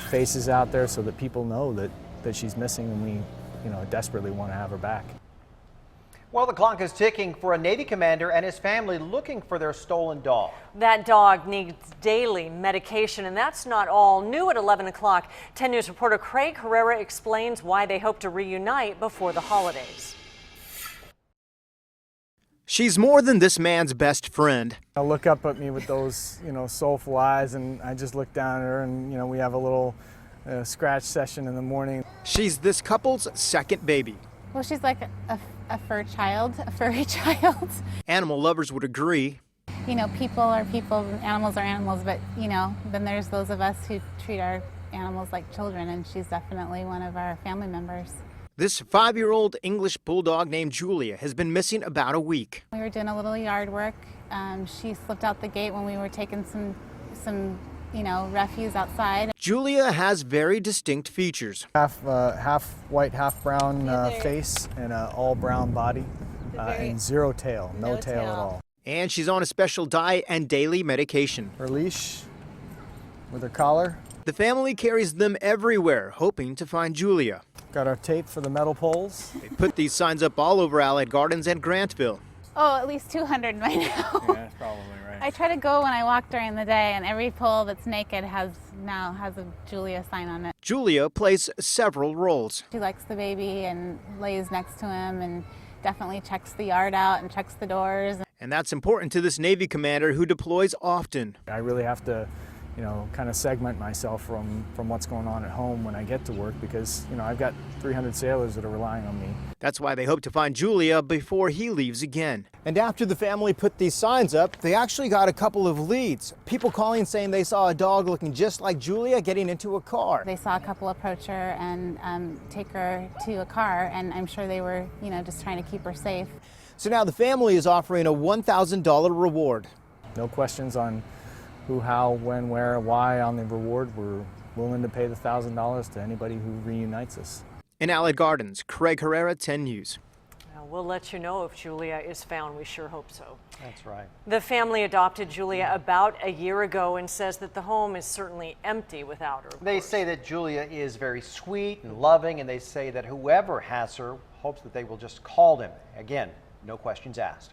faces out there so that people know that she's missing, and we, desperately want to have her back. Well, the clock is ticking for a Navy commander and his family looking for their stolen dog. That dog needs daily medication, and that's not all. New at 11 o'clock, 10 News reporter Craig Herrera explains why they hope to reunite before the holidays. She's more than this man's best friend. I'll look up at me with those, soulful eyes, and I just look down at her, and, we have a little scratch session in the morning. She's this couple's second baby. Well, she's like a furry child. Animal lovers would agree. People are people, animals are animals, but, then there's those of us who treat our animals like children, and she's definitely one of our family members. This 5-year-old English bulldog named Julia has been missing about a week. We were doing a little yard work. She slipped out the gate when we were taking some refuse outside. Julia has very distinct features. Half white, half brown face and an all brown body, and zero tail, no tail at all. And she's on a special diet and daily medication. Her leash with her collar. The family carries them everywhere, hoping to find Julia. Got our tape for the metal poles. They put these signs up all over Allied Gardens and Grantville. Oh, at least 200 by now. Yeah, that's probably right. I try to go when I walk during the day, and every pole that's naked now has a Julia sign on it. Julia plays several roles. She likes the baby and lays next to him and definitely checks the yard out and checks the doors. And that's important to this Navy commander who deploys often. I really have to, kind of segment myself from what's going on at home when I get to work, because, I've got 300 sailors that are relying on me. That's why they hope to find Julia before he leaves again. And after the family put these signs up, they actually got a couple of leads. People calling saying they saw a dog looking just like Julia getting into a car. They saw a couple approach her and take her to a car, and I'm sure they were, just trying to keep her safe. So now the family is offering a $1,000 reward. No questions on who, how, when, where, why on the reward. We're willing to pay the $1,000 to anybody who reunites us. In Allied Gardens, Craig Herrera, 10 News. We'll let you know if Julia is found. We sure hope so. That's right. The family adopted Julia about a year ago and says that the home is certainly empty without her. They say that Julia is very sweet and loving, and they say that whoever has her hopes that they will just call them. Again, no questions asked.